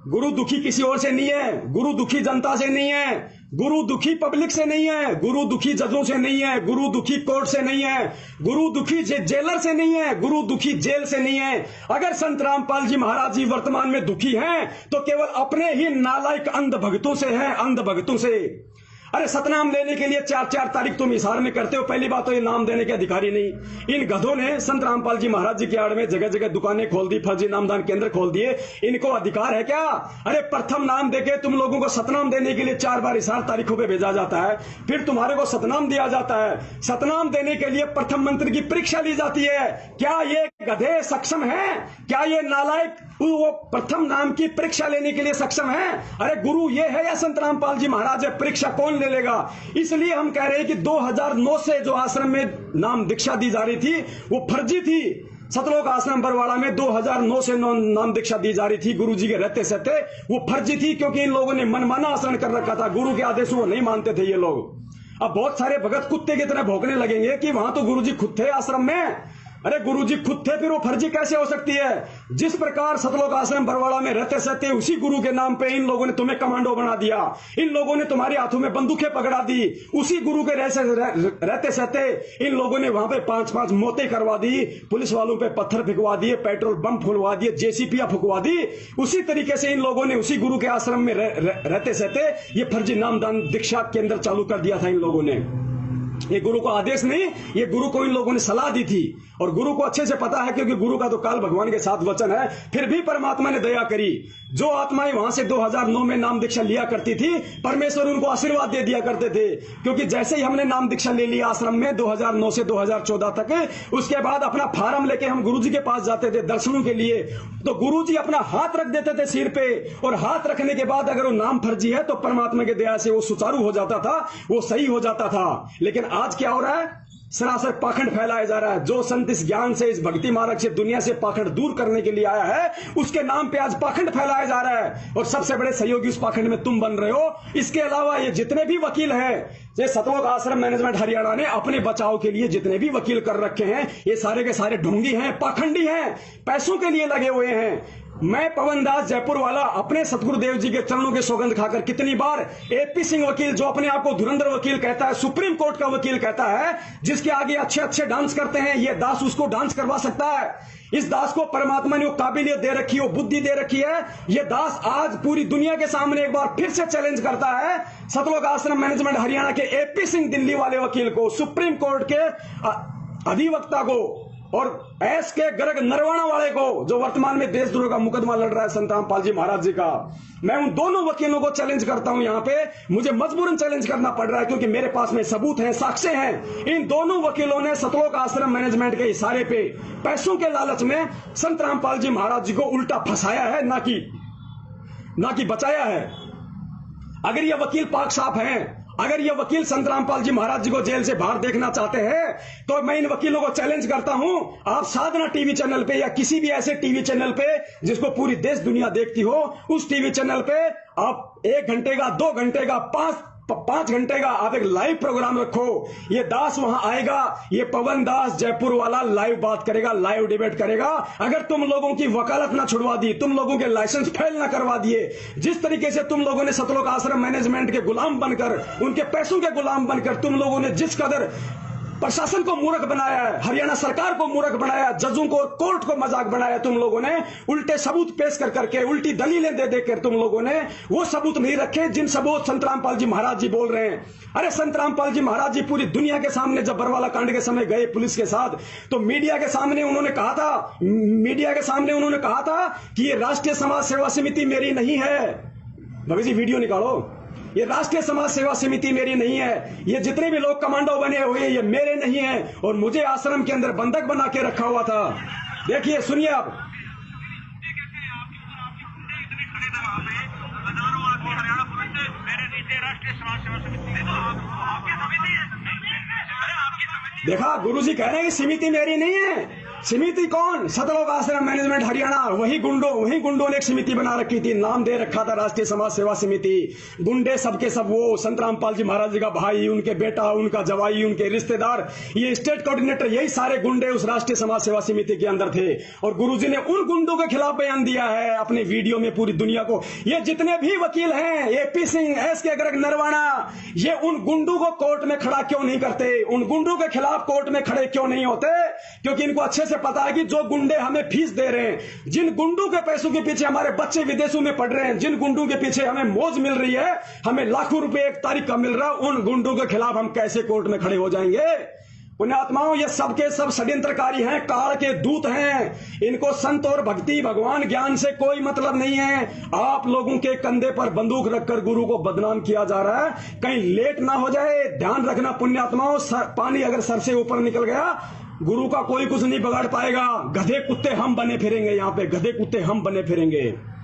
गुरु दुखी किसी और से नहीं है, गुरु दुखी जनता से नहीं है, गुरु दुखी पब्लिक से नहीं है, गुरु दुखी जजों से नहीं है, गुरु दुखी कोर्ट से नहीं है, गुरु दुखी जेलर से नहीं है, गुरु दुखी जेल से नहीं है। अगर संत रामपाल जी महाराज जी वर्तमान में दुखी हैं तो केवल अपने ही नालायक अंध भक्तों से हैं, अंध भक्तों से। अरे सतनाम लेने के लिए 4-4 तारीख तुम हिसार में करते हो। पहली बात तो ये नाम देने के अधिकारी नहीं। इन गधों ने संत रामपाल जी महाराज जी के आड़ में जगह जगह दुकानें खोल दी, फर्जी नामदान केंद्र खोल दिए। इनको अधिकार है क्या? अरे प्रथम नाम देके तुम लोगों को सतनाम देने के लिए 4 बार हिसार तारीखों पे भेजा जाता है, फिर तुम्हारे को सतनाम दिया जाता है। सतनाम देने के लिए प्रथम मंत्र की परीक्षा ली जाती है। क्या ये गधे सक्षम है? क्या ये नालायक वो प्रथम नाम की परीक्षा लेने के लिए सक्षम है? अरे गुरु ये है या संत रामपाल जी महाराज है? परीक्षा कौन ले लेगा? इसलिए हम कह रहे हैं कि 2009 से जो आश्रम में नाम दीक्षा दी जा रही थी वो फर्जी थी। सतलोक आश्रम बरवाड़ा में 2009 से नाम दीक्षा दी जा रही थी गुरु जी के रहते सहते, वो फर्जी थी क्योंकि इन लोगों ने मनमाना आचरण कर रखा था। गुरु के आदेशों को नहीं मानते थे ये लोग। अब बहुत सारे भगत कुत्ते की तरह भौंकने लगेंगे कि वहां तो गुरु जी खुद थे आश्रम में। अरे गुरुजी खुद थे, फिर वो फर्जी कैसे हो सकती है? जिस प्रकार सतलोक आश्रम बरवाड़ा में रहते सहते उसी गुरु के नाम पे इन लोगों ने तुम्हें कमांडो बना दिया, इन लोगों ने तुम्हारे हाथों में बंदूकें पकड़ा दी। उसी गुरु के रहते सहते इन लोगों ने वहां पे 5-5 मौतें करवा दी, पुलिस वालों पे पत्थर फेंकवा दिए, पेट्रोल बम फुलवा दिए, जेसीपीया फुकवा दी। उसी तरीके से इन लोगों ने उसी गुरु के आश्रम में रहते सहते ये फर्जी नामदान दीक्षा केंद्र चालू कर दिया था इन लोगों ने। ये गुरु को आदेश नहीं, ये गुरु को इन लोगों ने सलाह दी थी और गुरु को अच्छे से पता है क्योंकि गुरु का तो काल भगवान के साथ वचन है। फिर भी परमात्मा ने दया करी। जो आत्माएं वहां से 2009 में नाम दीक्षा लिया करती थी, परमेश्वर उनको आशीर्वाद दे दिया करते थे। क्योंकि जैसे ही हमने नाम दीक्षा ले लिया आश्रम में 2009 से 2014 तक, उसके बाद अपना फार्म लेके हम गुरु जी के पास जाते थे दर्शनों के लिए, तो गुरु जी अपना हाथ रख देते थे सिर पे, और हाथ रखने के बाद अगर वो नाम फर्जी है तो परमात्मा की दया से वो सुचारू हो जाता था, वो सही हो जाता था। लेकिन आज क्या हो रहा है? सरासर पाखंड फैलाया जा रहा है। जो संत इस ज्ञान से, इस भक्ति मार्ग से दुनिया से पाखंड दूर करने के लिए आया है, उसके नाम पे आज पाखंड फैलाया जा रहा है और सबसे बड़े सहयोगी उस पाखंड में तुम बन रहे हो। इसके अलावा ये जितने भी वकील हैं, ये सतलोक आश्रम मैनेजमेंट हरियाणा ने अपने बचाव के लिए जितने भी वकील कर रखे हैं, ये सारे के सारे ढोंगी हैं, पाखंडी हैं, पैसों के लिए लगे हुए हैं। मैं पवन दास जयपुर वाला अपने सतगुरुदेव जी के चरणों के सौगंध खाकर कितनी बार एपी सिंह वकील, जो अपने आप को धुरंधर वकील कहता है, सुप्रीम कोर्ट का वकील कहता है, जिसके आगे अच्छे अच्छे डांस करते हैं, ये दास उसको डांस करवा सकता है। इस दास को परमात्मा ने वो काबिलियत दे रखी है, वो बुद्धि दे रखी है। ये दास आज पूरी दुनिया के सामने एक बार फिर से चैलेंज करता है सतलोक आश्रम मैनेजमेंट हरियाणा के एपी सिंह दिल्ली वाले वकील को, सुप्रीम कोर्ट के अधिवक्ता को, और एस के गर्ग नरवाना वाले को, जो वर्तमान में देशद्रोह का मुकदमा लड़ रहा है संत रामपाल जी महाराज जी का। मैं उन दोनों वकीलों को चैलेंज करता हूं। यहां पे मुझे मजबूरन चैलेंज करना पड़ रहा है क्योंकि मेरे पास में सबूत हैं, साक्ष्य हैं। इन दोनों वकीलों ने सतलोक आश्रम मैनेजमेंट के इशारे पे पैसों के लालच में संत रामपाल जी महाराज जी को उल्टा फंसाया है, ना कि बचाया है। अगर ये वकील पाक साफ हैं, अगर ये वकील संत रामपाल जी महाराज जी को जेल से बाहर देखना चाहते हैं, तो मैं इन वकीलों को चैलेंज करता हूं, आप साधना टीवी चैनल पे या किसी भी ऐसे टीवी चैनल पे जिसको पूरी देश दुनिया देखती हो, उस टीवी चैनल पे आप 1 घंटे का, 2 घंटे का, 5 घंटे का आप एक लाइव प्रोग्राम रखो। ये दास वहां आएगा, ये पवन दास जयपुर वाला लाइव बात करेगा, लाइव डिबेट करेगा। अगर तुम लोगों की वकालत ना छुड़वा दी, तुम लोगों के लाइसेंस फेल ना करवा दिए, जिस तरीके से तुम लोगों ने सतलोक आश्रम मैनेजमेंट के गुलाम बनकर, उनके पैसों के गुलाम बनकर तुम लोगों ने जिस कदर प्रशासन को मूर्ख बनाया है, हरियाणा सरकार को मूर्ख बनाया, जजों को, कोर्ट को मजाक बनाया तुम लोगों ने, उल्टे सबूत पेश कर करके, उल्टी दलीलें दे देकर तुम लोगों ने वो सबूत नहीं रखे जिन सबूत संत रामपाल जी महाराज जी बोल रहे हैं। अरे संत रामपाल जी महाराज जी पूरी दुनिया के सामने जब बरवाला कांड के समय गए पुलिस के साथ, तो मीडिया के सामने उन्होंने कहा था कि ये राष्ट्रीय समाज सेवा समिति मेरी नहीं है। भगत जी वीडियो निकालो, ये राष्ट्रीय समाज सेवा समिति मेरी नहीं है, ये जितने भी लोग कमांडो बने हुए हैं ये मेरे नहीं हैं, और मुझे आश्रम के अंदर बंधक बना के रखा हुआ था। देखिए, सुनिए आप। देखा, गुरुजी कह रहे हैं कि समिति मेरी नहीं है, समिति कौन? सतलोक आश्रम मैनेजमेंट हरियाणा, वही गुंडों ने एक समिति बना रखी थी, नाम दे रखा था राष्ट्रीय समाज सेवा समिति। गुंडे सबके सब वो संत रामपाल जी महाराज जी का भाई, उनके बेटा, उनका जवाई, उनके रिश्तेदार, ये स्टेट कोऑर्डिनेटर, यही सारे गुंडे उस राष्ट्रीय समाज सेवा समिति के अंदर थे। और गुरुजी ने उन गुंडों के खिलाफ बयान दिया है अपने वीडियो में पूरी दुनिया को। ये जितने भी वकील हैं, एपी सिंह, एसके गर्ग, नरवाणा, ये उन गुंडों को कोर्ट में खड़ा क्यों नहीं करते? उन गुंडों के खिलाफ कोर्ट में खड़े क्यों नहीं होते? क्योंकि इनको अच्छे से पता है कि जो गुंडे हमें फीस दे रहे हैं, जिन गुंडों के पैसों के पीछे हमारे बच्चे विदेशों में पढ़ रहे हैं, जिन गुंडों के पीछे हमें मौज मिल रही है, हमें लाखों रुपए एक तारीख का मिल रहा है, उन गुंडों के खिलाफ हम कैसे कोर्ट में खड़े हो जाएंगे? पुण्यात्माओं, ये सबके सब षड्यंत्रकारी हैं, काल के दूत हैं। इनको संत और भक्ति, भगवान, ज्ञान से कोई मतलब नहीं है। आप लोगों के कंधे पर बंदूक रखकर गुरु को बदनाम किया जा रहा है। कहीं लेट ना हो जाए, ध्यान रखना पुण्यात्माओं। पानी अगर सर से ऊपर निकल गया, गुरु का कोई कुछ नहीं बिगाड़ पाएगा। गधे कुत्ते हम बने फिरेंगे, यहाँ पे गधे कुत्ते हम बने फिरेंगे।